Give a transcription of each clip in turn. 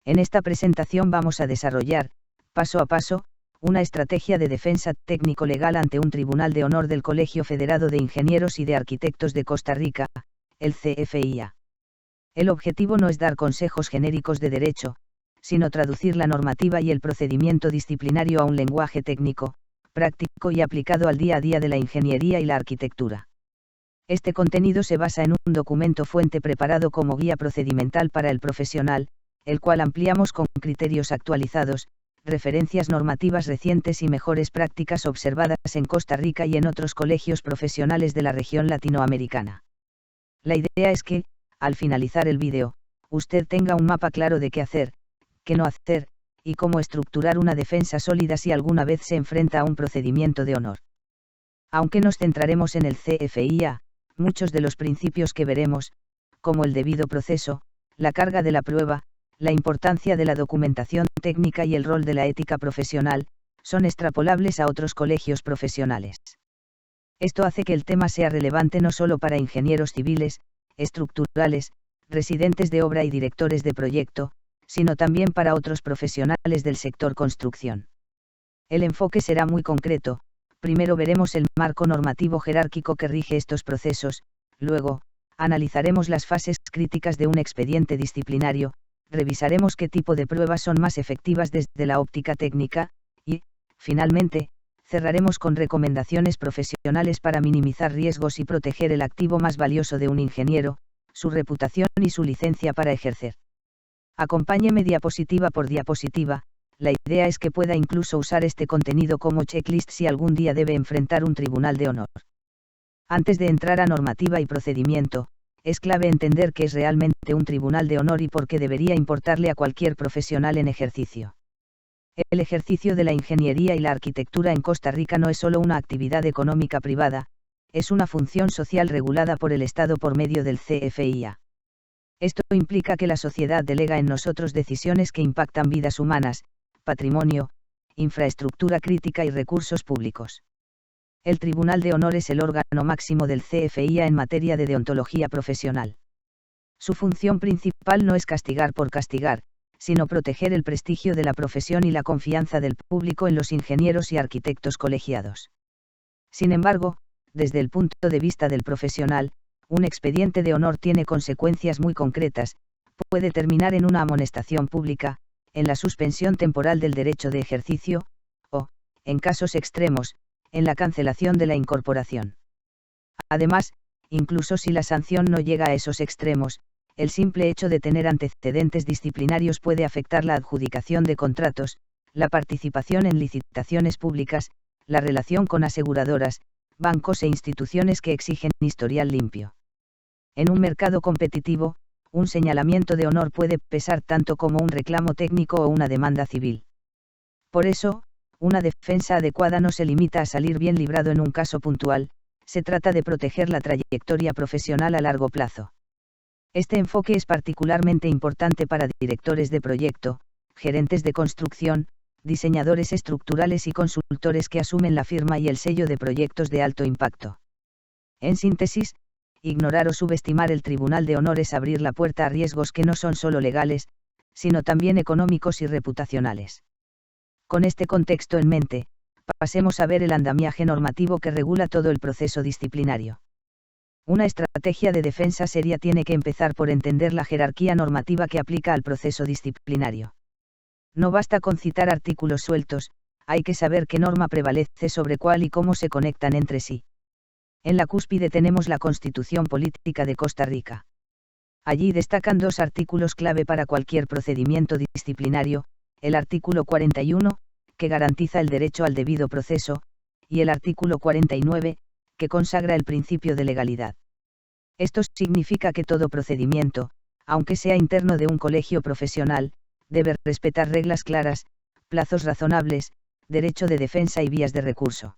En esta presentación vamos a desarrollar, paso a paso, una estrategia de defensa técnico-legal ante un Tribunal de Honor del Colegio Federado de Ingenieros y de Arquitectos de Costa Rica, el CFIA. El objetivo no es dar consejos genéricos de derecho, sino traducir la normativa y el procedimiento disciplinario a un lenguaje técnico, práctico y aplicado al día a día de la ingeniería y la arquitectura. Este contenido se basa en un documento fuente preparado como guía procedimental para el profesional, el cual ampliamos con criterios actualizados, referencias normativas recientes y mejores prácticas observadas en Costa Rica y en otros colegios profesionales de la región latinoamericana. La idea es que, al finalizar el vídeo, usted tenga un mapa claro de qué hacer, qué no hacer, y cómo estructurar una defensa sólida si alguna vez se enfrenta a un procedimiento de honor. Aunque nos centraremos en el CFIA, muchos de los principios que veremos, como el debido proceso, la carga de la prueba, la importancia de la documentación técnica y el rol de la ética profesional, son extrapolables a otros colegios profesionales. Esto hace que el tema sea relevante no solo para ingenieros civiles, estructurales, residentes de obra y directores de proyecto, sino también para otros profesionales del sector construcción. El enfoque será muy concreto. Primero veremos el marco normativo jerárquico que rige estos procesos, luego, analizaremos las fases críticas de un expediente disciplinario, revisaremos qué tipo de pruebas son más efectivas desde la óptica técnica, y, finalmente, cerraremos con recomendaciones profesionales para minimizar riesgos y proteger el activo más valioso de un ingeniero, su reputación y su licencia para ejercer. Acompáñeme diapositiva por diapositiva. La idea es que pueda incluso usar este contenido como checklist si algún día debe enfrentar un tribunal de honor. Antes de entrar a normativa y procedimiento, es clave entender qué es realmente un tribunal de honor y por qué debería importarle a cualquier profesional en ejercicio. El ejercicio de la ingeniería y la arquitectura en Costa Rica no es solo una actividad económica privada, es una función social regulada por el Estado por medio del CFIA. Esto implica que la sociedad delega en nosotros decisiones que impactan vidas humanas, patrimonio, infraestructura crítica y recursos públicos. El Tribunal de Honor es el órgano máximo del CFIA en materia de deontología profesional. Su función principal no es castigar por castigar, sino proteger el prestigio de la profesión y la confianza del público en los ingenieros y arquitectos colegiados. Sin embargo, desde el punto de vista del profesional, un expediente de honor tiene consecuencias muy concretas, puede terminar en una amonestación pública, en la suspensión temporal del derecho de ejercicio, o, en casos extremos, en la cancelación de la incorporación. Además, incluso si la sanción no llega a esos extremos, el simple hecho de tener antecedentes disciplinarios puede afectar la adjudicación de contratos, la participación en licitaciones públicas, la relación con aseguradoras, bancos e instituciones que exigen historial limpio. En un mercado competitivo, un señalamiento de honor puede pesar tanto como un reclamo técnico o una demanda civil. Por eso, una defensa adecuada no se limita a salir bien librado en un caso puntual, se trata de proteger la trayectoria profesional a largo plazo. Este enfoque es particularmente importante para directores de proyecto, gerentes de construcción, diseñadores estructurales y consultores que asumen la firma y el sello de proyectos de alto impacto. En síntesis, ignorar o subestimar el Tribunal de Honor es abrir la puerta a riesgos que no son solo legales, sino también económicos y reputacionales. Con este contexto en mente, pasemos a ver el andamiaje normativo que regula todo el proceso disciplinario. Una estrategia de defensa seria tiene que empezar por entender la jerarquía normativa que aplica al proceso disciplinario. No basta con citar artículos sueltos, hay que saber qué norma prevalece sobre cuál y cómo se conectan entre sí. En la cúspide tenemos la Constitución Política de Costa Rica. Allí destacan dos artículos clave para cualquier procedimiento disciplinario, el artículo 41, que garantiza el derecho al debido proceso, y el artículo 49, que consagra el principio de legalidad. Esto significa que todo procedimiento, aunque sea interno de un colegio profesional, debe respetar reglas claras, plazos razonables, derecho de defensa y vías de recurso.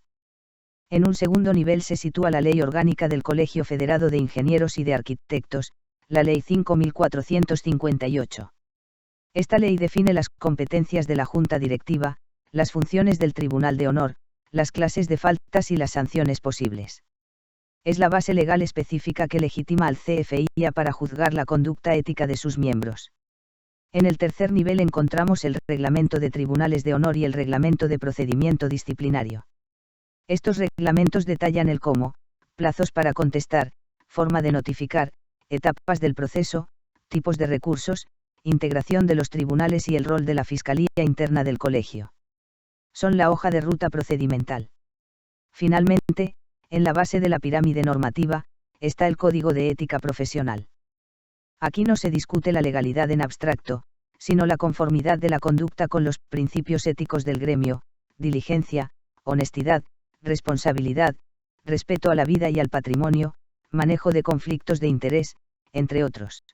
En un segundo nivel se sitúa la Ley Orgánica del Colegio Federado de Ingenieros y de Arquitectos, la Ley 5458. Esta ley define las competencias de la Junta Directiva, las funciones del Tribunal de Honor, las clases de faltas y las sanciones posibles. Es la base legal específica que legitima al CFIA para juzgar la conducta ética de sus miembros. En el tercer nivel encontramos el Reglamento de Tribunales de Honor y el Reglamento de Procedimiento Disciplinario. Estos reglamentos detallan el cómo, plazos para contestar, forma de notificar, etapas del proceso, tipos de recursos, integración de los tribunales y el rol de la Fiscalía Interna del Colegio. Son la hoja de ruta procedimental. Finalmente, en la base de la pirámide normativa, está el Código de Ética Profesional. Aquí no se discute la legalidad en abstracto, sino la conformidad de la conducta con los principios éticos del gremio, diligencia, honestidad, responsabilidad, respeto a la vida y al patrimonio, manejo de conflictos de interés, entre otros.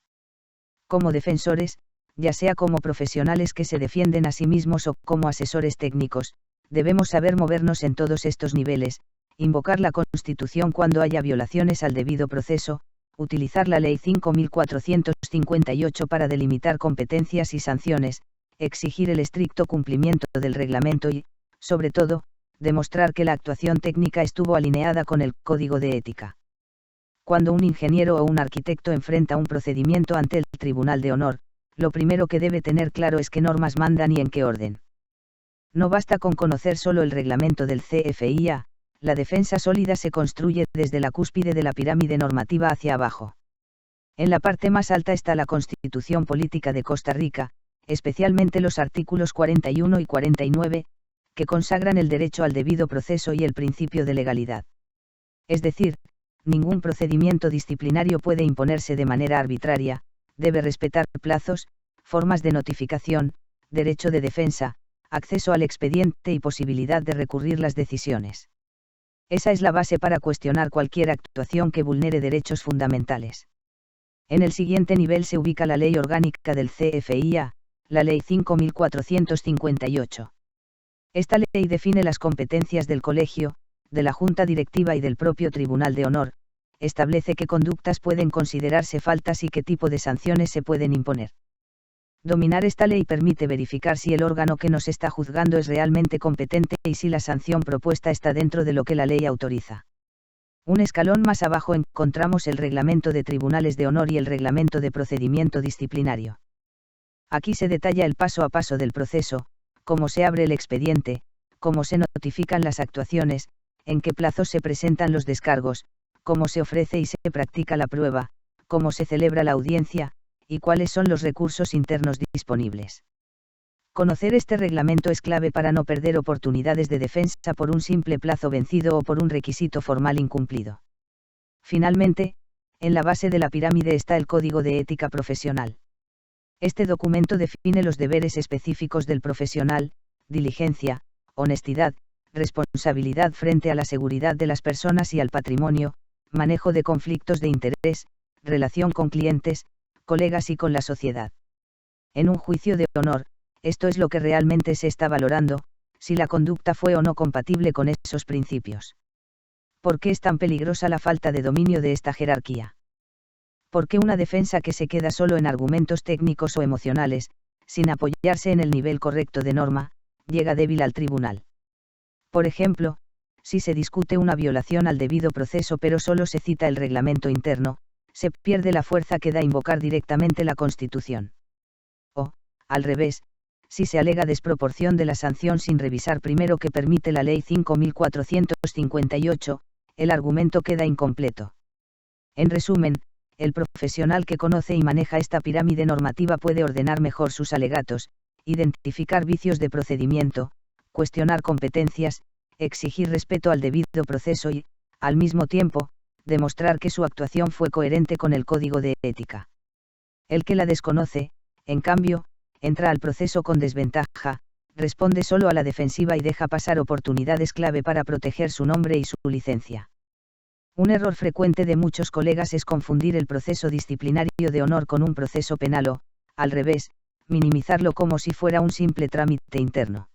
Como defensores, ya sea como profesionales que se defienden a sí mismos o como asesores técnicos, debemos saber movernos en todos estos niveles, invocar la Constitución cuando haya violaciones al debido proceso, utilizar la Ley 5.458 para delimitar competencias y sanciones, exigir el estricto cumplimiento del reglamento y, sobre todo, demostrar que la actuación técnica estuvo alineada con el Código de Ética. Cuando un ingeniero o un arquitecto enfrenta un procedimiento ante el Tribunal de Honor, lo primero que debe tener claro es qué normas mandan y en qué orden. No basta con conocer solo el reglamento del CFIA, la defensa sólida se construye desde la cúspide de la pirámide normativa hacia abajo. En la parte más alta está la Constitución Política de Costa Rica, especialmente los artículos 41 y 49, que consagran el derecho al debido proceso y el principio de legalidad. Es decir, ningún procedimiento disciplinario puede imponerse de manera arbitraria, debe respetar plazos, formas de notificación, derecho de defensa, acceso al expediente y posibilidad de recurrir las decisiones. Esa es la base para cuestionar cualquier actuación que vulnere derechos fundamentales. En el siguiente nivel se ubica la Ley Orgánica del CFIA, la Ley 5.458. Esta ley define las competencias del Colegio, de la Junta Directiva y del propio Tribunal de Honor, establece qué conductas pueden considerarse faltas y qué tipo de sanciones se pueden imponer. Dominar esta ley permite verificar si el órgano que nos está juzgando es realmente competente y si la sanción propuesta está dentro de lo que la ley autoriza. Un escalón más abajo encontramos el Reglamento de Tribunales de Honor y el Reglamento de Procedimiento Disciplinario. Aquí se detalla el paso a paso del proceso, cómo se abre el expediente, cómo se notifican las actuaciones, en qué plazos se presentan los descargos, cómo se ofrece y se practica la prueba, cómo se celebra la audiencia, y cuáles son los recursos internos disponibles. Conocer este reglamento es clave para no perder oportunidades de defensa por un simple plazo vencido o por un requisito formal incumplido. Finalmente, en la base de la pirámide está el Código de Ética Profesional. Este documento define los deberes específicos del profesional, diligencia, honestidad, responsabilidad frente a la seguridad de las personas y al patrimonio, manejo de conflictos de interés, relación con clientes, colegas y con la sociedad. En un juicio de honor, esto es lo que realmente se está valorando, si la conducta fue o no compatible con esos principios. ¿Por qué es tan peligrosa la falta de dominio de esta jerarquía? ¿Por qué una defensa que se queda solo en argumentos técnicos o emocionales, sin apoyarse en el nivel correcto de norma, llega débil al tribunal? Por ejemplo, si se discute una violación al debido proceso pero solo se cita el reglamento interno, se pierde la fuerza que da invocar directamente la Constitución. O, al revés, si se alega desproporción de la sanción sin revisar primero que permite la Ley 5.458, el argumento queda incompleto. En resumen, el profesional que conoce y maneja esta pirámide normativa puede ordenar mejor sus alegatos, identificar vicios de procedimiento, cuestionar competencias, exigir respeto al debido proceso y, al mismo tiempo, demostrar que su actuación fue coherente con el Código de Ética. El que la desconoce, en cambio, entra al proceso con desventaja, responde solo a la defensiva y deja pasar oportunidades clave para proteger su nombre y su licencia. Un error frecuente de muchos colegas es confundir el proceso disciplinario de honor con un proceso penal o, al revés, minimizarlo como si fuera un simple trámite interno.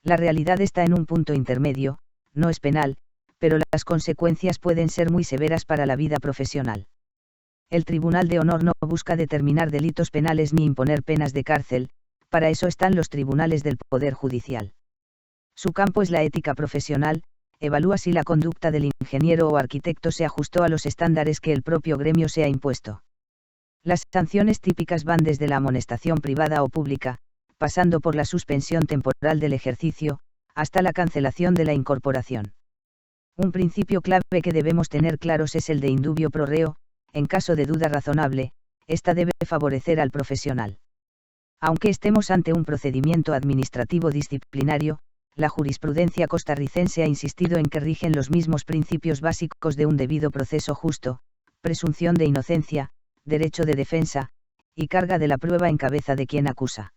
La realidad está en un punto intermedio, no es penal, pero las consecuencias pueden ser muy severas para la vida profesional. El Tribunal de Honor no busca determinar delitos penales ni imponer penas de cárcel, para eso están los tribunales del Poder Judicial. Su campo es la ética profesional, evalúa si la conducta del ingeniero o arquitecto se ajustó a los estándares que el propio gremio se ha impuesto. Las sanciones típicas van desde la amonestación privada o pública, pasando por la suspensión temporal del ejercicio, hasta la cancelación de la incorporación. Un principio clave que debemos tener claros es el de indubio pro reo. En caso de duda razonable, esta debe favorecer al profesional. Aunque estemos ante un procedimiento administrativo disciplinario, la jurisprudencia costarricense ha insistido en que rigen los mismos principios básicos de un debido proceso justo: presunción de inocencia, derecho de defensa, y carga de la prueba en cabeza de quien acusa.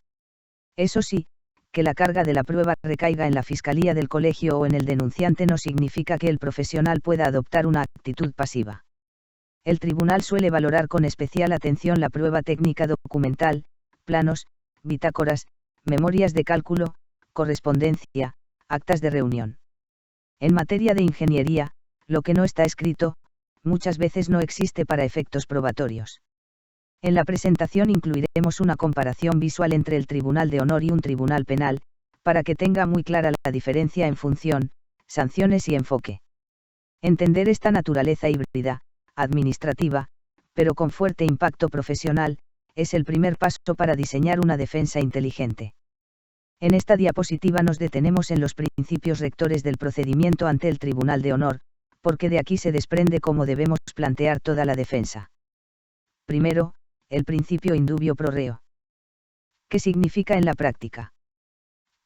Eso sí, que la carga de la prueba recaiga en la fiscalía del colegio o en el denunciante no significa que el profesional pueda adoptar una actitud pasiva. El tribunal suele valorar con especial atención la prueba técnica documental, planos, bitácoras, memorias de cálculo, correspondencia, actas de reunión. En materia de ingeniería, lo que no está escrito, muchas veces no existe para efectos probatorios. En la presentación incluiremos una comparación visual entre el Tribunal de Honor y un tribunal penal, para que tenga muy clara la diferencia en función, sanciones y enfoque. Entender esta naturaleza híbrida, administrativa, pero con fuerte impacto profesional, es el primer paso para diseñar una defensa inteligente. En esta diapositiva nos detenemos en los principios rectores del procedimiento ante el Tribunal de Honor, porque de aquí se desprende cómo debemos plantear toda la defensa. Primero, el principio indubio pro reo. ¿Qué significa en la práctica?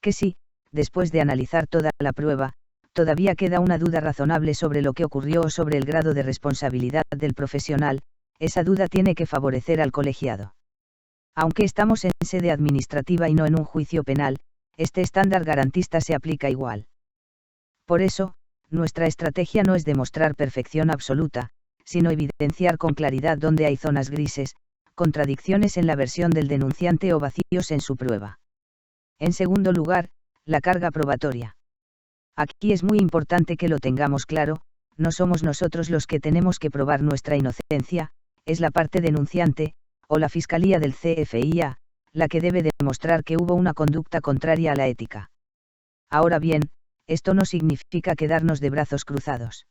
Que si, después de analizar toda la prueba, todavía queda una duda razonable sobre lo que ocurrió o sobre el grado de responsabilidad del profesional, esa duda tiene que favorecer al colegiado. Aunque estamos en sede administrativa y no en un juicio penal, este estándar garantista se aplica igual. Por eso, nuestra estrategia no es demostrar perfección absoluta, sino evidenciar con claridad dónde hay zonas grises, contradicciones en la versión del denunciante o vacíos en su prueba. En segundo lugar, la carga probatoria. Aquí es muy importante que lo tengamos claro: no somos nosotros los que tenemos que probar nuestra inocencia, es la parte denunciante, o la Fiscalía del CFIA, la que debe demostrar que hubo una conducta contraria a la ética. Ahora bien, esto no significa quedarnos de brazos cruzados.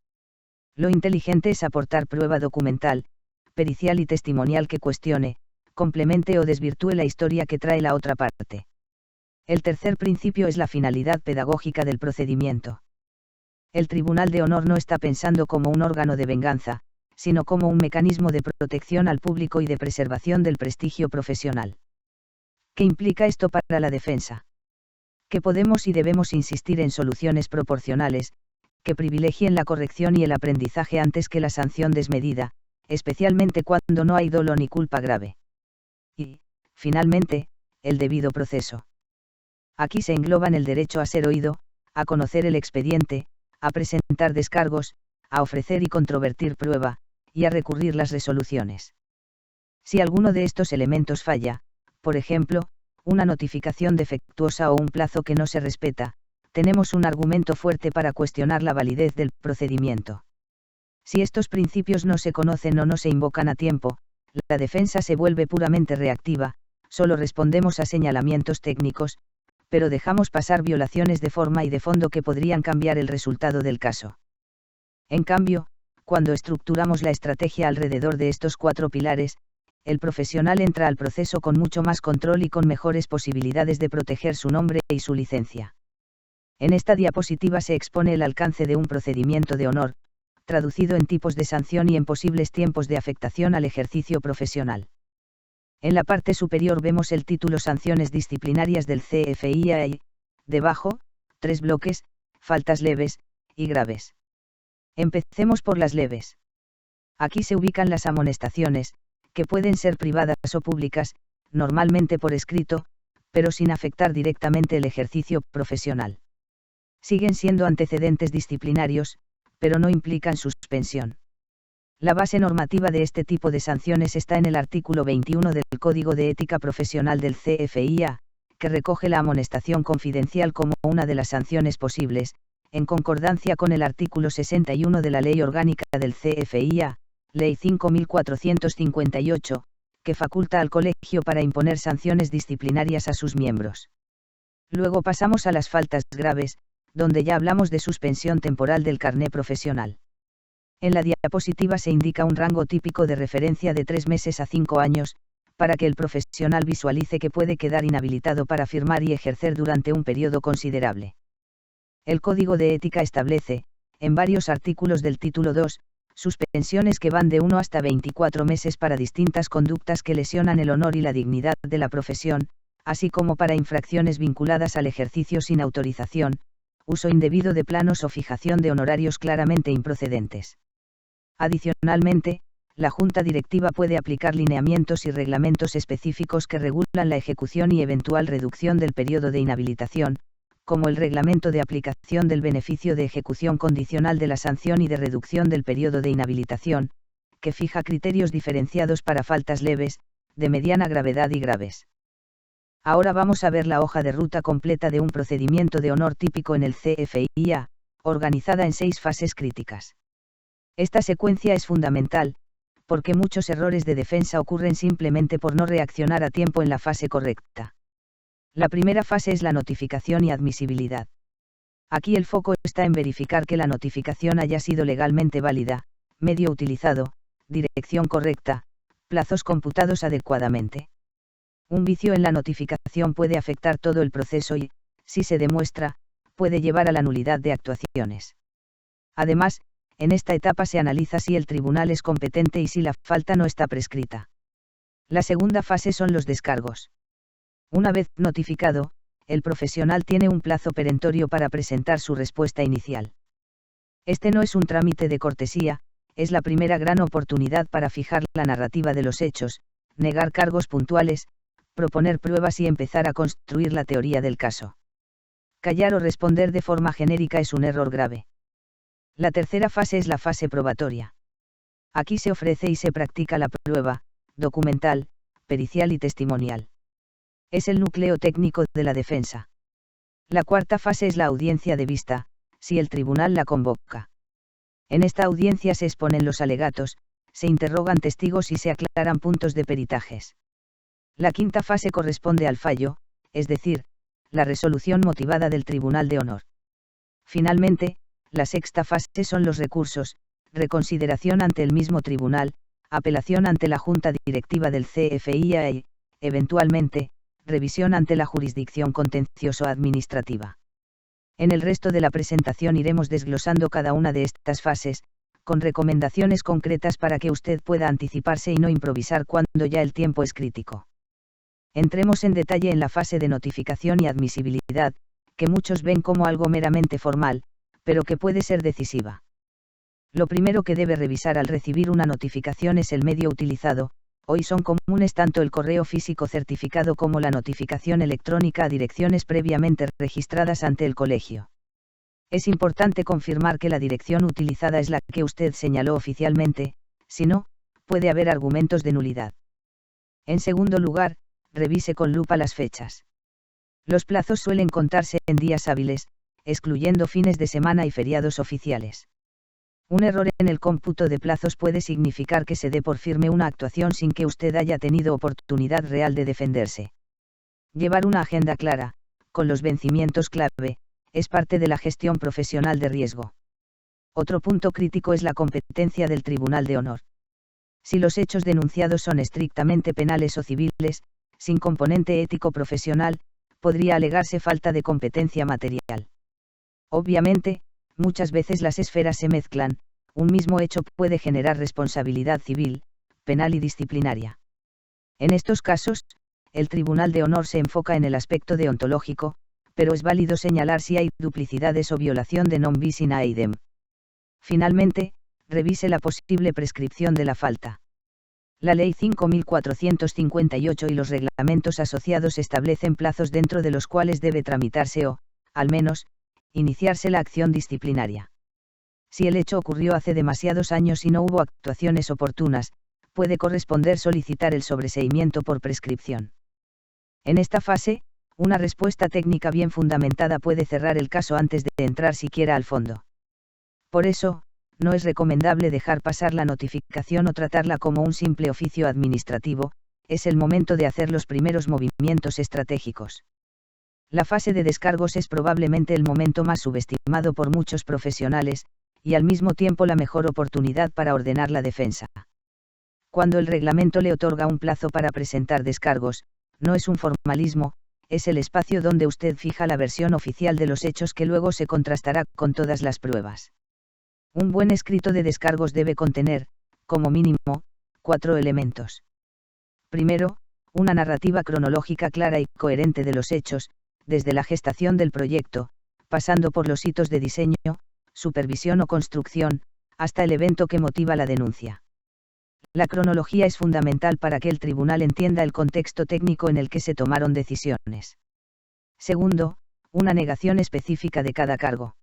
Lo inteligente es aportar prueba documental, pericial y testimonial que cuestione, complemente o desvirtúe la historia que trae la otra parte. El tercer principio es la finalidad pedagógica del procedimiento. El Tribunal de Honor no está pensando como un órgano de venganza, sino como un mecanismo de protección al público y de preservación del prestigio profesional. ¿Qué implica esto para la defensa? Que podemos y debemos insistir en soluciones proporcionales, que privilegien la corrección y el aprendizaje antes que la sanción desmedida, especialmente cuando no hay dolo ni culpa grave. Y, finalmente, el debido proceso. Aquí se engloban el derecho a ser oído, a conocer el expediente, a presentar descargos, a ofrecer y controvertir prueba, y a recurrir las resoluciones. Si alguno de estos elementos falla, por ejemplo, una notificación defectuosa o un plazo que no se respeta, tenemos un argumento fuerte para cuestionar la validez del procedimiento. Si estos principios no se conocen o no se invocan a tiempo, la defensa se vuelve puramente reactiva, solo respondemos a señalamientos técnicos, pero dejamos pasar violaciones de forma y de fondo que podrían cambiar el resultado del caso. En cambio, cuando estructuramos la estrategia alrededor de estos 4 pilares, el profesional entra al proceso con mucho más control y con mejores posibilidades de proteger su nombre y su licencia. En esta diapositiva se expone el alcance de un procedimiento de honor, traducido en tipos de sanción y en posibles tiempos de afectación al ejercicio profesional. En la parte superior vemos el título Sanciones disciplinarias del CFIA y, debajo, 3 bloques, faltas leves y graves. Empecemos por las leves. Aquí se ubican las amonestaciones, que pueden ser privadas o públicas, normalmente por escrito, pero sin afectar directamente el ejercicio profesional. Siguen siendo antecedentes disciplinarios, pero no implican suspensión. La base normativa de este tipo de sanciones está en el artículo 21 del Código de Ética Profesional del CFIA, que recoge la amonestación confidencial como una de las sanciones posibles, en concordancia con el artículo 61 de la Ley Orgánica del CFIA, Ley 5458, que faculta al colegio para imponer sanciones disciplinarias a sus miembros. Luego pasamos a las faltas graves, donde ya hablamos de suspensión temporal del carné profesional. En la diapositiva se indica un rango típico de referencia de 3 meses a 5 años, para que el profesional visualice que puede quedar inhabilitado para firmar y ejercer durante un periodo considerable. El Código de Ética establece, en varios artículos del título 2, suspensiones que van de 1 hasta 24 meses para distintas conductas que lesionan el honor y la dignidad de la profesión, así como para infracciones vinculadas al ejercicio sin autorización, uso indebido de planos o fijación de honorarios claramente improcedentes. Adicionalmente, la Junta Directiva puede aplicar lineamientos y reglamentos específicos que regulan la ejecución y eventual reducción del periodo de inhabilitación, como el Reglamento de aplicación del beneficio de ejecución condicional de la sanción y de reducción del periodo de inhabilitación, que fija criterios diferenciados para faltas leves, de mediana gravedad y graves. Ahora vamos a ver la hoja de ruta completa de un procedimiento de honor típico en el CFIA, organizada en 6 fases críticas. Esta secuencia es fundamental, porque muchos errores de defensa ocurren simplemente por no reaccionar a tiempo en la fase correcta. La primera fase es la notificación y admisibilidad. Aquí el foco está en verificar que la notificación haya sido legalmente válida, medio utilizado, dirección correcta, plazos computados adecuadamente. Un vicio en la notificación puede afectar todo el proceso y, si se demuestra, puede llevar a la nulidad de actuaciones. Además, en esta etapa se analiza si el tribunal es competente y si la falta no está prescrita. La segunda fase son los descargos. Una vez notificado, el profesional tiene un plazo perentorio para presentar su respuesta inicial. Este no es un trámite de cortesía, es la primera gran oportunidad para fijar la narrativa de los hechos, negar cargos puntuales, proponer pruebas y empezar a construir la teoría del caso. Callar o responder de forma genérica es un error grave. La tercera fase es la fase probatoria. Aquí se ofrece y se practica la prueba, documental, pericial y testimonial. Es el núcleo técnico de la defensa. La cuarta fase es la audiencia de vista, si el tribunal la convoca. En esta audiencia se exponen los alegatos, se interrogan testigos y se aclaran puntos de peritajes. La quinta fase corresponde al fallo, es decir, la resolución motivada del Tribunal de Honor. Finalmente, la sexta fase son los recursos, reconsideración ante el mismo tribunal, apelación ante la Junta Directiva del CFIA y, eventualmente, revisión ante la jurisdicción contencioso-administrativa. En el resto de la presentación iremos desglosando cada una de estas fases, con recomendaciones concretas para que usted pueda anticiparse y no improvisar cuando ya el tiempo es crítico. Entremos en detalle en la fase de notificación y admisibilidad, que muchos ven como algo meramente formal, pero que puede ser decisiva. Lo primero que debe revisar al recibir una notificación es el medio utilizado. Hoy son comunes tanto el correo físico certificado como la notificación electrónica a direcciones previamente registradas ante el colegio. Es importante confirmar que la dirección utilizada es la que usted señaló oficialmente, si no, puede haber argumentos de nulidad. En segundo lugar, revise con lupa las fechas. Los plazos suelen contarse en días hábiles, excluyendo fines de semana y feriados oficiales. Un error en el cómputo de plazos puede significar que se dé por firme una actuación sin que usted haya tenido oportunidad real de defenderse. Llevar una agenda clara, con los vencimientos clave, es parte de la gestión profesional de riesgo. Otro punto crítico es la competencia del Tribunal de Honor. Si los hechos denunciados son estrictamente penales o civiles, sin componente ético profesional, podría alegarse falta de competencia material. Obviamente, muchas veces las esferas se mezclan, un mismo hecho puede generar responsabilidad civil, penal y disciplinaria. En estos casos, el Tribunal de Honor se enfoca en el aspecto deontológico, pero es válido señalar si hay duplicidades o violación de non bis in idem. Finalmente, revise la posible prescripción de la falta. La Ley 5.458 y los reglamentos asociados establecen plazos dentro de los cuales debe tramitarse o, al menos, iniciarse la acción disciplinaria. Si el hecho ocurrió hace demasiados años y no hubo actuaciones oportunas, puede corresponder solicitar el sobreseimiento por prescripción. En esta fase, una respuesta técnica bien fundamentada puede cerrar el caso antes de entrar siquiera al fondo. Por eso, no es recomendable dejar pasar la notificación o tratarla como un simple oficio administrativo, es el momento de hacer los primeros movimientos estratégicos. La fase de descargos es probablemente el momento más subestimado por muchos profesionales, y al mismo tiempo la mejor oportunidad para ordenar la defensa. Cuando el reglamento le otorga un plazo para presentar descargos, no es un formalismo, es el espacio donde usted fija la versión oficial de los hechos que luego se contrastará con todas las pruebas. Un buen escrito de descargos debe contener, como mínimo, 4 elementos. Primero, una narrativa cronológica clara y coherente de los hechos, desde la gestación del proyecto, pasando por los hitos de diseño, supervisión o construcción, hasta el evento que motiva la denuncia. La cronología es fundamental para que el tribunal entienda el contexto técnico en el que se tomaron decisiones. Segundo, una negación específica de cada cargo.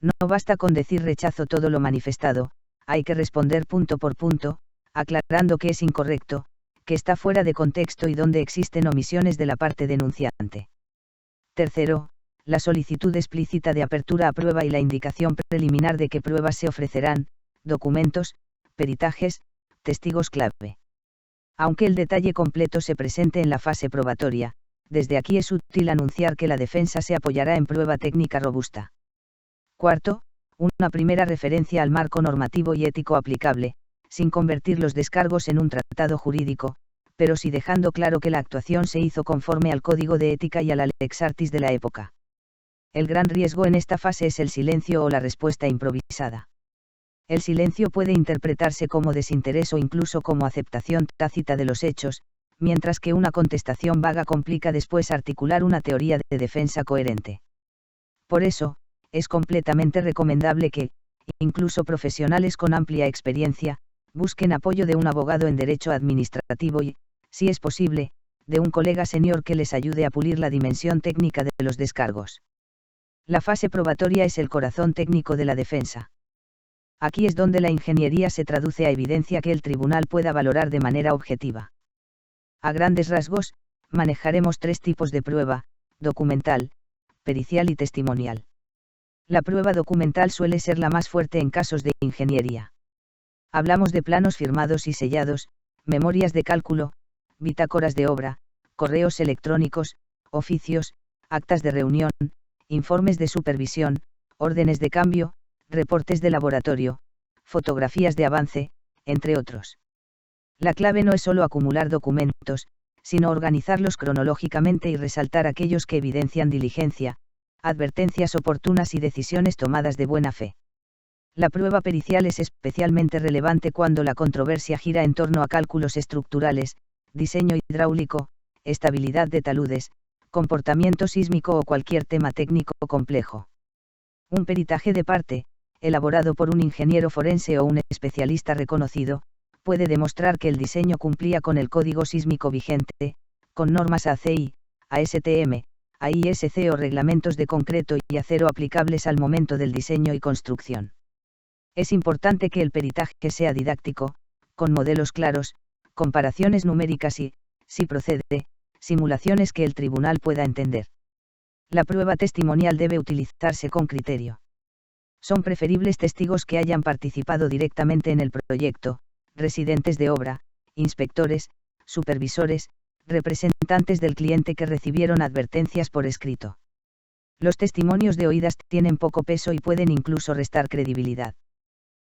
No basta con decir rechazo todo lo manifestado, hay que responder punto por punto, aclarando que es incorrecto, que está fuera de contexto y donde existen omisiones de la parte denunciante. Tercero, la solicitud explícita de apertura a prueba y la indicación preliminar de qué pruebas se ofrecerán, documentos, peritajes, testigos clave. Aunque el detalle completo se presente en la fase probatoria, desde aquí es útil anunciar que la defensa se apoyará en prueba técnica robusta. Cuarto, una primera referencia al marco normativo y ético aplicable, sin convertir los descargos en un tratado jurídico, pero sí dejando claro que la actuación se hizo conforme al código de ética y a la lex artis de la época. El gran riesgo en esta fase es el silencio o la respuesta improvisada. El silencio puede interpretarse como desinterés o incluso como aceptación tácita de los hechos, mientras que una contestación vaga complica después articular una teoría de defensa coherente. Por eso, es completamente recomendable que, incluso profesionales con amplia experiencia, busquen apoyo de un abogado en derecho administrativo y, si es posible, de un colega senior que les ayude a pulir la dimensión técnica de los descargos. La fase probatoria es el corazón técnico de la defensa. Aquí es donde la ingeniería se traduce a evidencia que el tribunal pueda valorar de manera objetiva. A grandes rasgos, manejaremos 3 tipos de prueba: documental, pericial y testimonial. La prueba documental suele ser la más fuerte en casos de ingeniería. Hablamos de planos firmados y sellados, memorias de cálculo, bitácoras de obra, correos electrónicos, oficios, actas de reunión, informes de supervisión, órdenes de cambio, reportes de laboratorio, fotografías de avance, entre otros. La clave no es solo acumular documentos, sino organizarlos cronológicamente y resaltar aquellos que evidencian diligencia, advertencias oportunas y decisiones tomadas de buena fe. La prueba pericial es especialmente relevante cuando la controversia gira en torno a cálculos estructurales, diseño hidráulico, estabilidad de taludes, comportamiento sísmico o cualquier tema técnico complejo. Un peritaje de parte, elaborado por un ingeniero forense o un especialista reconocido, puede demostrar que el diseño cumplía con el código sísmico vigente, con normas ACI, ASTM, AISC o reglamentos de concreto y acero aplicables al momento del diseño y construcción. Es importante que el peritaje sea didáctico, con modelos claros, comparaciones numéricas y, si procede, simulaciones que el tribunal pueda entender. La prueba testimonial debe utilizarse con criterio. Son preferibles testigos que hayan participado directamente en el proyecto, residentes de obra, inspectores, supervisores, representantes del cliente que recibieron advertencias por escrito. Los testimonios de oídas tienen poco peso y pueden incluso restar credibilidad.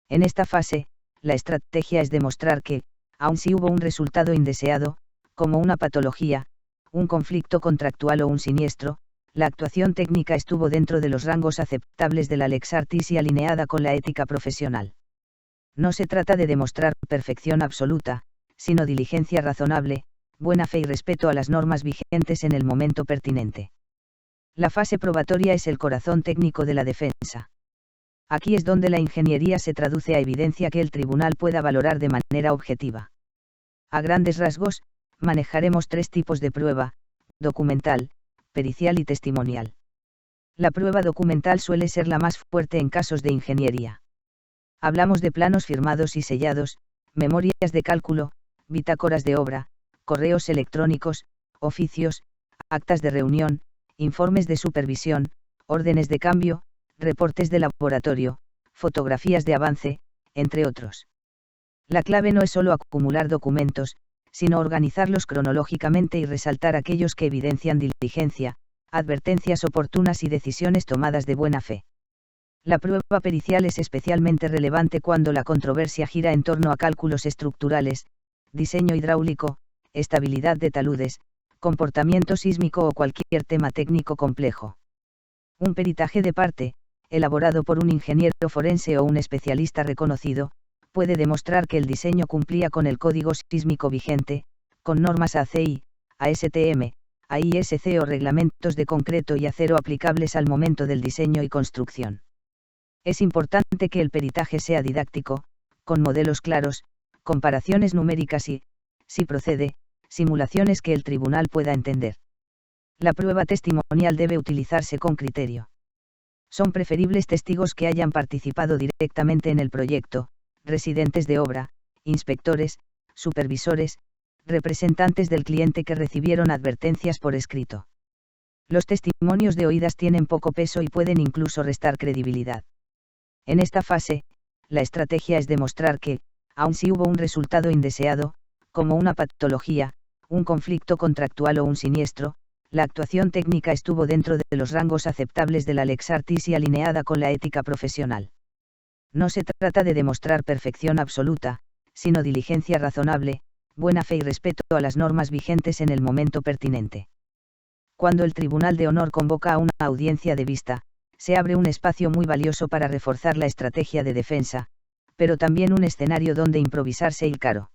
En esta fase, la estrategia es demostrar que, aun si hubo un resultado indeseado, como una patología, un conflicto contractual o un siniestro, la actuación técnica estuvo dentro de los rangos aceptables de la lex artis y alineada con la ética profesional. No se trata de demostrar perfección absoluta, sino diligencia razonable, buena fe y respeto a las normas vigentes en el momento pertinente. La fase probatoria es el corazón técnico de la defensa. Aquí es donde la ingeniería se traduce a evidencia que el tribunal pueda valorar de manera objetiva. A grandes rasgos, manejaremos 3 tipos de prueba: documental, pericial y testimonial. La prueba documental suele ser la más fuerte en casos de ingeniería. Hablamos de planos firmados y sellados, memorias de cálculo, bitácoras de obra, correos electrónicos, oficios, actas de reunión, informes de supervisión, órdenes de cambio, reportes de laboratorio, fotografías de avance, entre otros. La clave no es solo acumular documentos, sino organizarlos cronológicamente y resaltar aquellos que evidencian diligencia, advertencias oportunas y decisiones tomadas de buena fe. La prueba pericial es especialmente relevante cuando la controversia gira en torno a cálculos estructurales, diseño hidráulico, estabilidad de taludes, comportamiento sísmico o cualquier tema técnico complejo. Un peritaje de parte, elaborado por un ingeniero forense o un especialista reconocido, puede demostrar que el diseño cumplía con el código sísmico vigente, con normas ACI, ASTM, AISC o reglamentos de concreto y acero aplicables al momento del diseño y construcción. Es importante que el peritaje sea didáctico, con modelos claros, comparaciones numéricas y, si procede, simulaciones que el tribunal pueda entender. La prueba testimonial debe utilizarse con criterio. Son preferibles testigos que hayan participado directamente en el proyecto, residentes de obra, inspectores, supervisores, representantes del cliente que recibieron advertencias por escrito. Los testimonios de oídas tienen poco peso y pueden incluso restar credibilidad. En esta fase, la estrategia es demostrar que, aun si hubo un resultado indeseado, como una patología, un conflicto contractual o un siniestro, la actuación técnica estuvo dentro de los rangos aceptables de la lex artis y alineada con la ética profesional. No se trata de demostrar perfección absoluta, sino diligencia razonable, buena fe y respeto a las normas vigentes en el momento pertinente. Cuando el Tribunal de Honor convoca a una audiencia de vista, se abre un espacio muy valioso para reforzar la estrategia de defensa, pero también un escenario donde improvisarse y caro.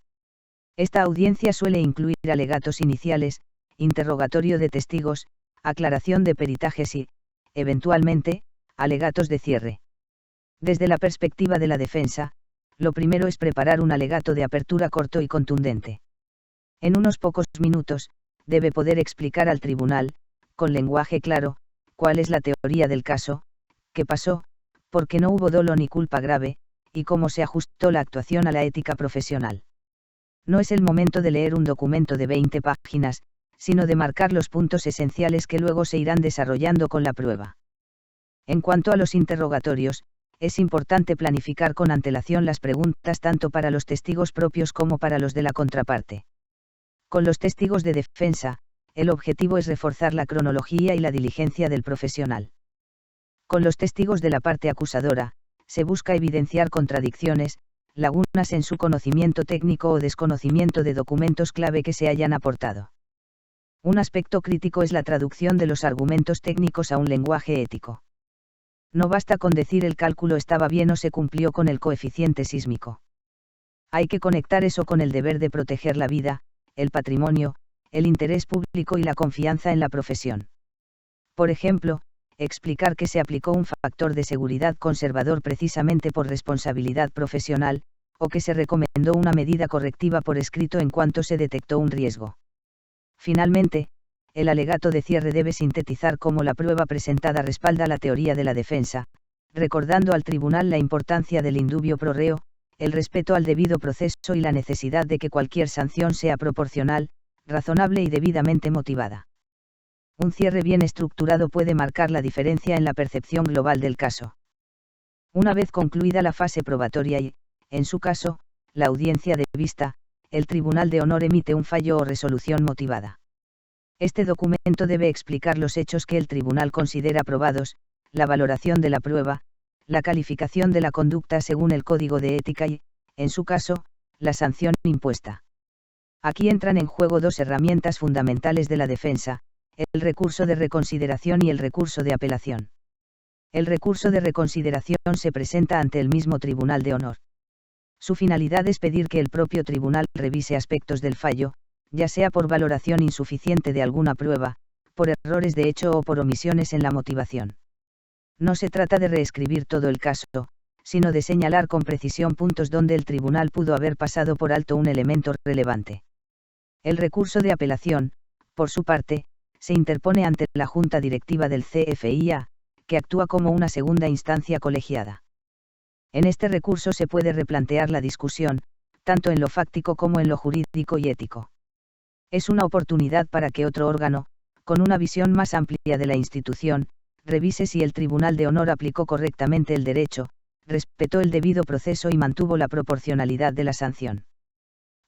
Esta audiencia suele incluir alegatos iniciales, interrogatorio de testigos, aclaración de peritajes y, eventualmente, alegatos de cierre. Desde la perspectiva de la defensa, lo primero es preparar un alegato de apertura corto y contundente. En unos pocos minutos, debe poder explicar al tribunal, con lenguaje claro, cuál es la teoría del caso, qué pasó, por qué no hubo dolo ni culpa grave, y cómo se ajustó la actuación a la ética profesional. No es el momento de leer un documento de 20 páginas, sino de marcar los puntos esenciales que luego se irán desarrollando con la prueba. En cuanto a los interrogatorios, es importante planificar con antelación las preguntas tanto para los testigos propios como para los de la contraparte. Con los testigos de defensa, el objetivo es reforzar la cronología y la diligencia del profesional. Con los testigos de la parte acusadora, se busca evidenciar contradicciones, lagunas en su conocimiento técnico o desconocimiento de documentos clave que se hayan aportado. Un aspecto crítico es la traducción de los argumentos técnicos a un lenguaje ético. No basta con decir el cálculo estaba bien o se cumplió con el coeficiente sísmico. Hay que conectar eso con el deber de proteger la vida, el patrimonio, el interés público y la confianza en la profesión. Por ejemplo, explicar que se aplicó un factor de seguridad conservador precisamente por responsabilidad profesional, o que se recomendó una medida correctiva por escrito en cuanto se detectó un riesgo. Finalmente, el alegato de cierre debe sintetizar cómo la prueba presentada respalda la teoría de la defensa, recordando al tribunal la importancia del indubio pro reo, el respeto al debido proceso y la necesidad de que cualquier sanción sea proporcional, razonable y debidamente motivada. Un cierre bien estructurado puede marcar la diferencia en la percepción global del caso. Una vez concluida la fase probatoria y, en su caso, la audiencia de vista, el Tribunal de Honor emite un fallo o resolución motivada. Este documento debe explicar los hechos que el tribunal considera probados, la valoración de la prueba, la calificación de la conducta según el Código de Ética y, en su caso, la sanción impuesta. Aquí entran en juego dos herramientas fundamentales de la defensa, el recurso de reconsideración y el recurso de apelación. El recurso de reconsideración se presenta ante el mismo Tribunal de Honor. Su finalidad es pedir que el propio tribunal revise aspectos del fallo, ya sea por valoración insuficiente de alguna prueba, por errores de hecho o por omisiones en la motivación. No se trata de reescribir todo el caso, sino de señalar con precisión puntos donde el tribunal pudo haber pasado por alto un elemento relevante. El recurso de apelación, por su parte, se interpone ante la Junta Directiva del CFIA, que actúa como una segunda instancia colegiada. En este recurso se puede replantear la discusión, tanto en lo fáctico como en lo jurídico y ético. Es una oportunidad para que otro órgano, con una visión más amplia de la institución, revise si el Tribunal de Honor aplicó correctamente el derecho, respetó el debido proceso y mantuvo la proporcionalidad de la sanción.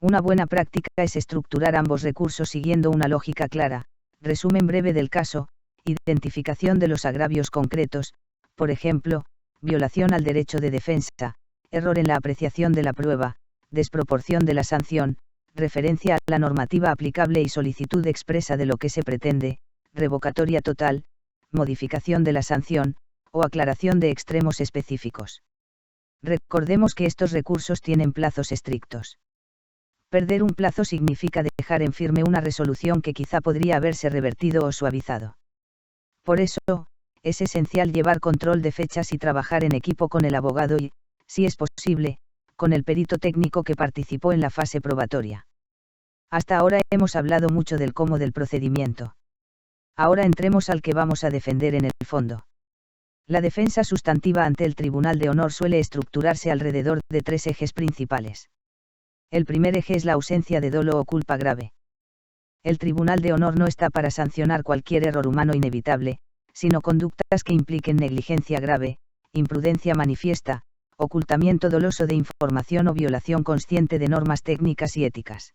Una buena práctica es estructurar ambos recursos siguiendo una lógica clara, resumen breve del caso, identificación de los agravios concretos, por ejemplo, violación al derecho de defensa, error en la apreciación de la prueba, desproporción de la sanción, referencia a la normativa aplicable y solicitud expresa de lo que se pretende, revocatoria total, modificación de la sanción, o aclaración de extremos específicos. Recordemos que estos recursos tienen plazos estrictos. Perder un plazo significa dejar en firme una resolución que quizá podría haberse revertido o suavizado. Por eso, es esencial llevar control de fechas y trabajar en equipo con el abogado y, si es posible, con el perito técnico que participó en la fase probatoria. Hasta ahora hemos hablado mucho del cómo del procedimiento. Ahora entremos al que vamos a defender en el fondo. La defensa sustantiva ante el Tribunal de Honor suele estructurarse alrededor de 3 ejes principales. El primer eje es la ausencia de dolo o culpa grave. El Tribunal de Honor no está para sancionar cualquier error humano inevitable, sino conductas que impliquen negligencia grave, imprudencia manifiesta, ocultamiento doloso de información o violación consciente de normas técnicas y éticas.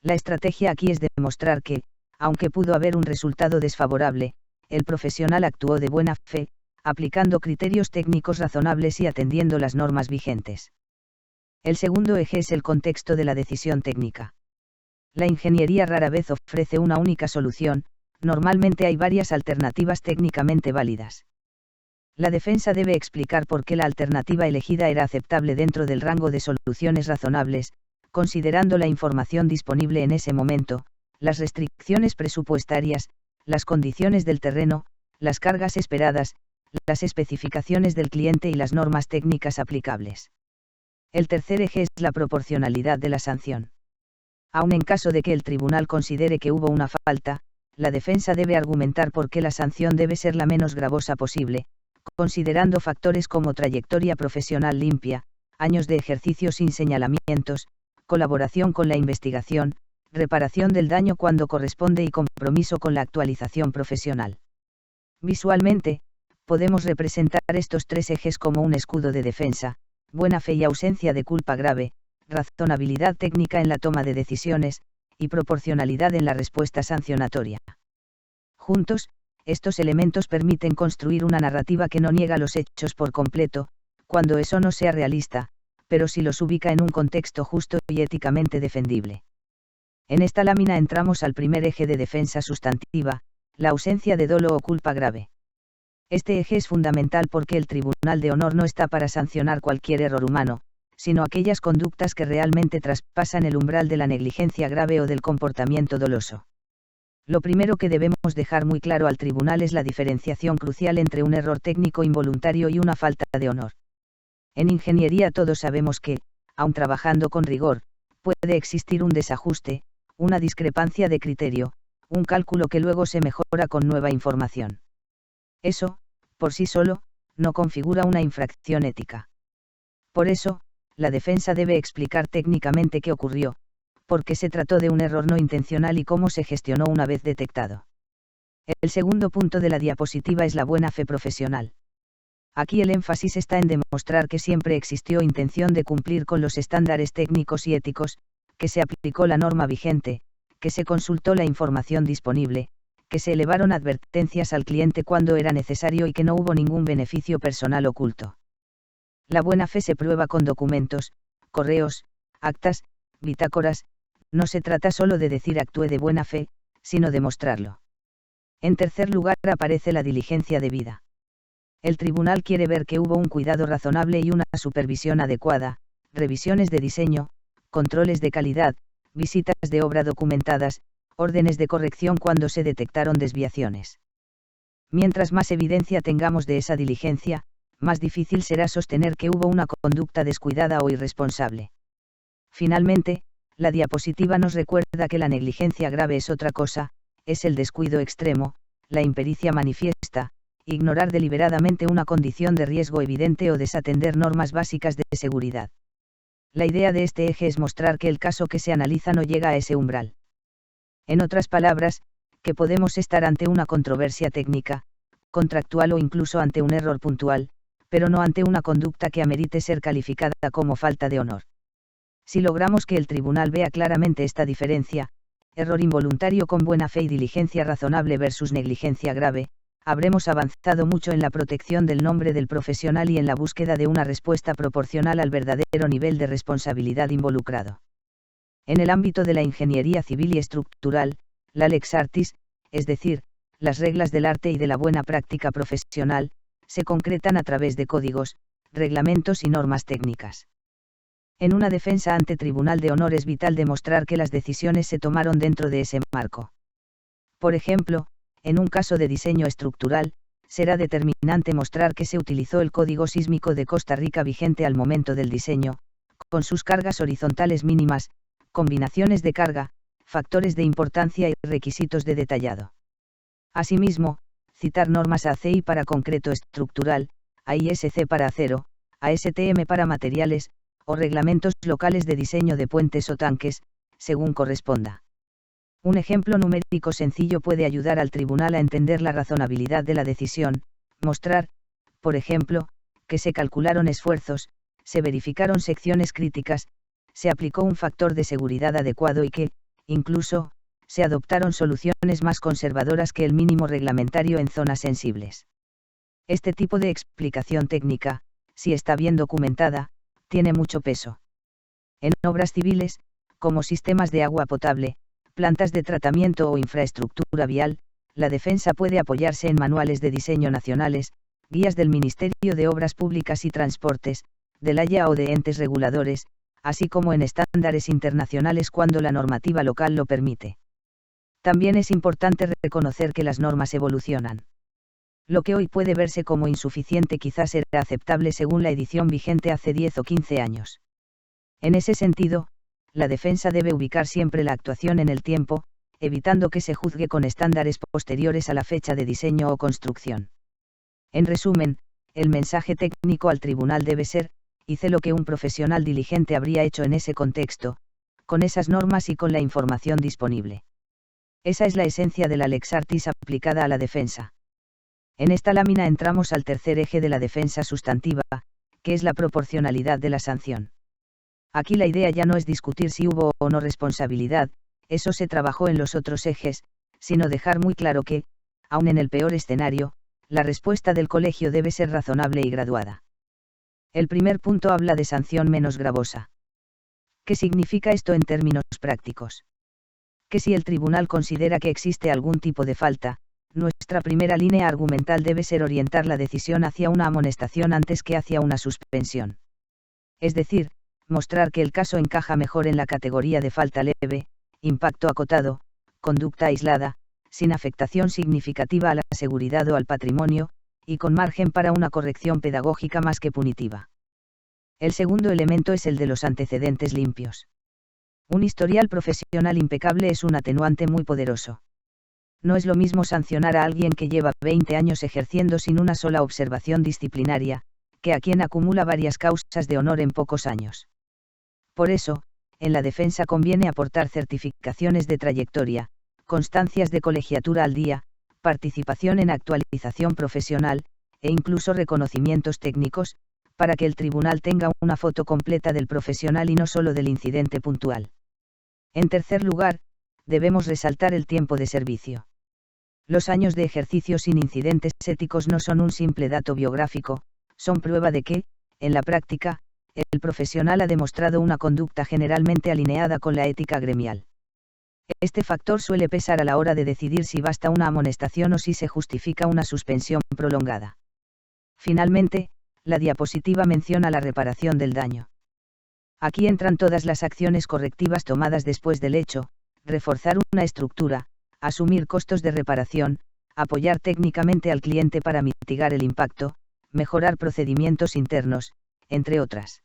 La estrategia aquí es demostrar que, aunque pudo haber un resultado desfavorable, el profesional actuó de buena fe, aplicando criterios técnicos razonables y atendiendo las normas vigentes. El segundo eje es el contexto de la decisión técnica. La ingeniería rara vez ofrece una única solución, normalmente hay varias alternativas técnicamente válidas. La defensa debe explicar por qué la alternativa elegida era aceptable dentro del rango de soluciones razonables, considerando la información disponible en ese momento, las restricciones presupuestarias, las condiciones del terreno, las cargas esperadas, las especificaciones del cliente y las normas técnicas aplicables. El tercer eje es la proporcionalidad de la sanción. Aun en caso de que el tribunal considere que hubo una falta, la defensa debe argumentar por qué la sanción debe ser la menos gravosa posible, considerando factores como trayectoria profesional limpia, años de ejercicio sin señalamientos, colaboración con la investigación, reparación del daño cuando corresponde y compromiso con la actualización profesional. Visualmente, podemos representar estos 3 ejes como un escudo de defensa: buena fe y ausencia de culpa grave, razonabilidad técnica en la toma de decisiones, y proporcionalidad en la respuesta sancionatoria. Juntos, estos elementos permiten construir una narrativa que no niega los hechos por completo, cuando eso no sea realista, pero sí los ubica en un contexto justo y éticamente defendible. En esta lámina entramos al primer eje de defensa sustantiva, la ausencia de dolo o culpa grave. Este eje es fundamental porque el Tribunal de Honor no está para sancionar cualquier error humano, sino aquellas conductas que realmente traspasan el umbral de la negligencia grave o del comportamiento doloso. Lo primero que debemos dejar muy claro al tribunal es la diferenciación crucial entre un error técnico involuntario y una falta de honor. En ingeniería todos sabemos que, aun trabajando con rigor, puede existir un desajuste, una discrepancia de criterio, un cálculo que luego se mejora con nueva información. Eso, por sí solo, no configura una infracción ética. Por eso, la defensa debe explicar técnicamente qué ocurrió, por qué se trató de un error no intencional y cómo se gestionó una vez detectado. El segundo punto de la diapositiva es la buena fe profesional. Aquí el énfasis está en demostrar que siempre existió intención de cumplir con los estándares técnicos y éticos, que se aplicó la norma vigente, que se consultó la información disponible, que se elevaron advertencias al cliente cuando era necesario y que no hubo ningún beneficio personal oculto. La buena fe se prueba con documentos, correos, actas, bitácoras. No se trata solo de decir actué de buena fe, sino de mostrarlo. En tercer lugar aparece la diligencia debida. El tribunal quiere ver que hubo un cuidado razonable y una supervisión adecuada, revisiones de diseño, controles de calidad, visitas de obra documentadas, órdenes de corrección cuando se detectaron desviaciones. Mientras más evidencia tengamos de esa diligencia, más difícil será sostener que hubo una conducta descuidada o irresponsable. Finalmente, la diapositiva nos recuerda que la negligencia grave es otra cosa, es el descuido extremo, la impericia manifiesta, ignorar deliberadamente una condición de riesgo evidente o desatender normas básicas de seguridad. La idea de este eje es mostrar que el caso que se analiza no llega a ese umbral. En otras palabras, que podemos estar ante una controversia técnica, contractual o incluso ante un error puntual, pero no ante una conducta que amerite ser calificada como falta de honor. Si logramos que el tribunal vea claramente esta diferencia, error involuntario con buena fe y diligencia razonable versus negligencia grave, habremos avanzado mucho en la protección del nombre del profesional y en la búsqueda de una respuesta proporcional al verdadero nivel de responsabilidad involucrado. En el ámbito de la ingeniería civil y estructural, la lex artis, es decir, las reglas del arte y de la buena práctica profesional, se concretan a través de códigos, reglamentos y normas técnicas. En una defensa ante Tribunal de Honor es vital demostrar que las decisiones se tomaron dentro de ese marco. Por ejemplo, en un caso de diseño estructural, será determinante mostrar que se utilizó el Código Sísmico de Costa Rica vigente al momento del diseño, con sus cargas horizontales mínimas, combinaciones de carga, factores de importancia y requisitos de detallado. Asimismo, citar normas ACI para concreto estructural, AISC para acero, ASTM para materiales, o reglamentos locales de diseño de puentes o tanques, según corresponda. Un ejemplo numérico sencillo puede ayudar al tribunal a entender la razonabilidad de la decisión, mostrar, por ejemplo, que se calcularon esfuerzos, se verificaron secciones críticas, se aplicó un factor de seguridad adecuado y que, incluso, se adoptaron soluciones más conservadoras que el mínimo reglamentario en zonas sensibles. Este tipo de explicación técnica, si está bien documentada, tiene mucho peso. En obras civiles, como sistemas de agua potable, plantas de tratamiento o infraestructura vial, la defensa puede apoyarse en manuales de diseño nacionales, guías del Ministerio de Obras Públicas y Transportes, del Haya o de entes reguladores, así como en estándares internacionales cuando la normativa local lo permite. También es importante reconocer que las normas evolucionan. Lo que hoy puede verse como insuficiente quizás era aceptable según la edición vigente hace 10 o 15 años. En ese sentido, la defensa debe ubicar siempre la actuación en el tiempo, evitando que se juzgue con estándares posteriores a la fecha de diseño o construcción. En resumen, el mensaje técnico al tribunal debe ser: hice lo que un profesional diligente habría hecho en ese contexto, con esas normas y con la información disponible. Esa es la esencia de la lex artis aplicada a la defensa. En esta lámina entramos al tercer eje de la defensa sustantiva, que es la proporcionalidad de la sanción. Aquí la idea ya no es discutir si hubo o no responsabilidad, eso se trabajó en los otros ejes, sino dejar muy claro que, aun en el peor escenario, la respuesta del colegio debe ser razonable y graduada. El primer punto habla de sanción menos gravosa. ¿Qué significa esto en términos prácticos? Que si el tribunal considera que existe algún tipo de falta, nuestra primera línea argumental debe ser orientar la decisión hacia una amonestación antes que hacia una suspensión. Es decir, mostrar que el caso encaja mejor en la categoría de falta leve, impacto acotado, conducta aislada, sin afectación significativa a la seguridad o al patrimonio, y con margen para una corrección pedagógica más que punitiva. El segundo elemento es el de los antecedentes limpios. Un historial profesional impecable es un atenuante muy poderoso. No es lo mismo sancionar a alguien que lleva 20 años ejerciendo sin una sola observación disciplinaria, que a quien acumula varias causas de honor en pocos años. Por eso, en la defensa conviene aportar certificaciones de trayectoria, constancias de colegiatura al día, participación en actualización profesional, e incluso reconocimientos técnicos, para que el tribunal tenga una foto completa del profesional y no solo del incidente puntual. En tercer lugar, debemos resaltar el tiempo de servicio. Los años de ejercicio sin incidentes éticos no son un simple dato biográfico, son prueba de que, en la práctica, el profesional ha demostrado una conducta generalmente alineada con la ética gremial. Este factor suele pesar a la hora de decidir si basta una amonestación o si se justifica una suspensión prolongada. Finalmente, la diapositiva menciona la reparación del daño. Aquí entran todas las acciones correctivas tomadas después del hecho: reforzar una estructura, asumir costos de reparación, apoyar técnicamente al cliente para mitigar el impacto, mejorar procedimientos internos, entre otras.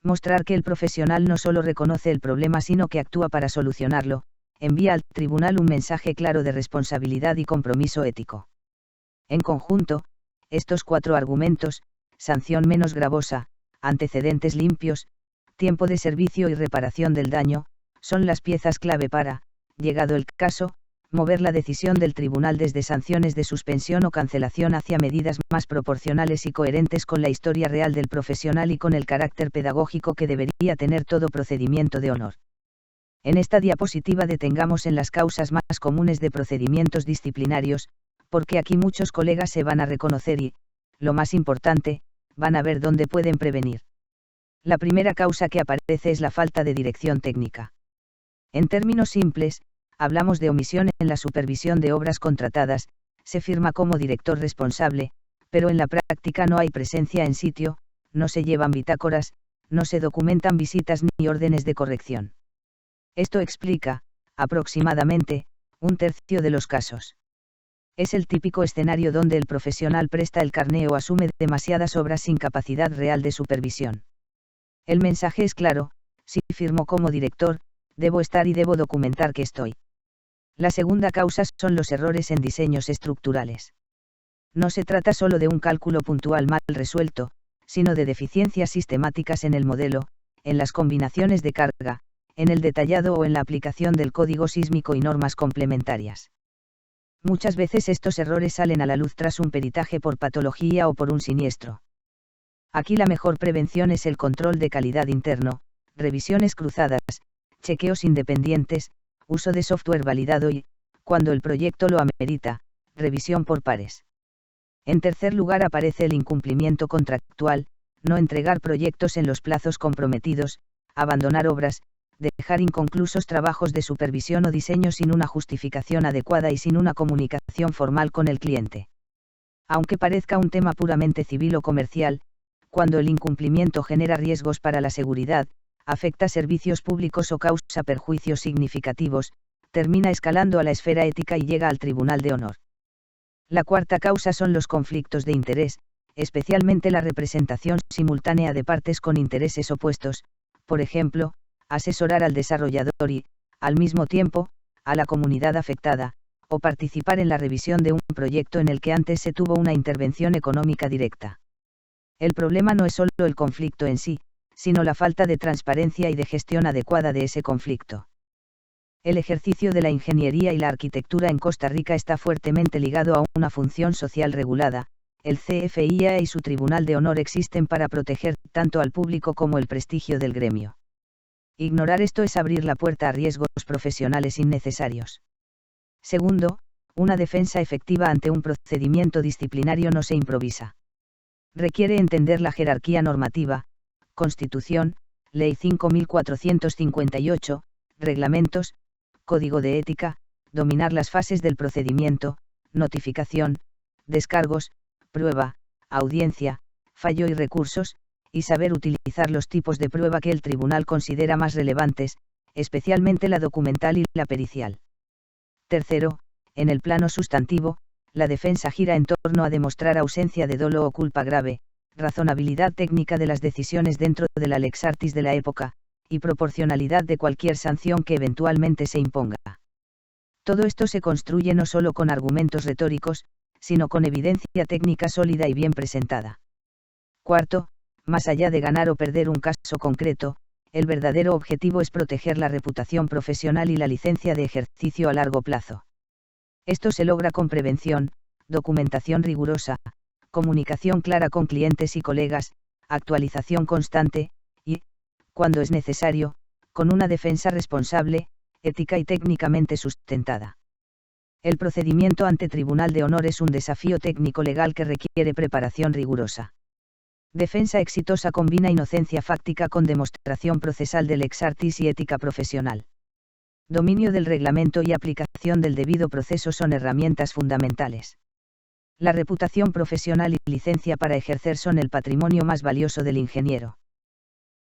Mostrar que el profesional no solo reconoce el problema sino que actúa para solucionarlo, envía al tribunal un mensaje claro de responsabilidad y compromiso ético. En conjunto, estos 4 argumentos: sanción menos gravosa, antecedentes limpios, tiempo de servicio y reparación del daño, son las piezas clave para, llegado el caso, mover la decisión del tribunal desde sanciones de suspensión o cancelación hacia medidas más proporcionales y coherentes con la historia real del profesional y con el carácter pedagógico que debería tener todo procedimiento de honor. En esta diapositiva detengamos en las causas más comunes de procedimientos disciplinarios, Porque aquí muchos colegas se van a reconocer y, lo más importante, van a ver dónde pueden prevenir. La primera causa que aparece es la falta de dirección técnica. En términos simples, hablamos de omisión en la supervisión de obras contratadas, se firma como director responsable, pero en la práctica no hay presencia en sitio, no se llevan bitácoras, no se documentan visitas ni órdenes de corrección. Esto explica, aproximadamente, 1/3 de los casos. Es el típico escenario donde el profesional presta el carné o asume demasiadas obras sin capacidad real de supervisión. El mensaje es claro: si firmo como director, debo estar y debo documentar que estoy. La segunda causa son los errores en diseños estructurales. No se trata solo de un cálculo puntual mal resuelto, sino de deficiencias sistemáticas en el modelo, en las combinaciones de carga, en el detallado o en la aplicación del código sísmico y normas complementarias. Muchas veces estos errores salen a la luz tras un peritaje por patología o por un siniestro. Aquí la mejor prevención es el control de calidad interno, revisiones cruzadas, chequeos independientes, uso de software validado y, cuando el proyecto lo amerita, revisión por pares. En tercer lugar aparece el incumplimiento contractual, no entregar proyectos en los plazos comprometidos, abandonar obras, dejar inconclusos trabajos de supervisión o diseño sin una justificación adecuada y sin una comunicación formal con el cliente. Aunque parezca un tema puramente civil o comercial, cuando el incumplimiento genera riesgos para la seguridad, afecta servicios públicos o causa perjuicios significativos, termina escalando a la esfera ética y llega al Tribunal de Honor. La cuarta causa son los conflictos de interés, especialmente la representación simultánea de partes con intereses opuestos, por ejemplo, asesorar al desarrollador y, al mismo tiempo, a la comunidad afectada, o participar en la revisión de un proyecto en el que antes se tuvo una intervención económica directa. El problema no es solo el conflicto en sí, sino la falta de transparencia y de gestión adecuada de ese conflicto. El ejercicio de la ingeniería y la arquitectura en Costa Rica está fuertemente ligado a una función social regulada. El CFIA y su Tribunal de Honor existen para proteger tanto al público como el prestigio del gremio. Ignorar esto es abrir la puerta a riesgos profesionales innecesarios. Segundo, una defensa efectiva ante un procedimiento disciplinario no se improvisa. Requiere entender la jerarquía normativa, Constitución, Ley 5458, reglamentos, Código de Ética, dominar las fases del procedimiento, notificación, descargos, prueba, audiencia, fallo y recursos, y saber utilizar los tipos de prueba que el tribunal considera más relevantes, especialmente la documental y la pericial. Tercero, en el plano sustantivo, la defensa gira en torno a demostrar ausencia de dolo o culpa grave, razonabilidad técnica de las decisiones dentro de la lex artis de la época, y proporcionalidad de cualquier sanción que eventualmente se imponga. Todo esto se construye no solo con argumentos retóricos, sino con evidencia técnica sólida y bien presentada. Cuarto, más allá de ganar o perder un caso concreto, el verdadero objetivo es proteger la reputación profesional y la licencia de ejercicio a largo plazo. Esto se logra con prevención, documentación rigurosa, comunicación clara con clientes y colegas, actualización constante, y, cuando es necesario, con una defensa responsable, ética y técnicamente sustentada. El procedimiento ante Tribunal de Honor es un desafío técnico-legal que requiere preparación rigurosa. Defensa exitosa combina inocencia fáctica con demostración procesal del ex artis y ética profesional. Dominio del reglamento y aplicación del debido proceso son herramientas fundamentales. La reputación profesional y licencia para ejercer son el patrimonio más valioso del ingeniero.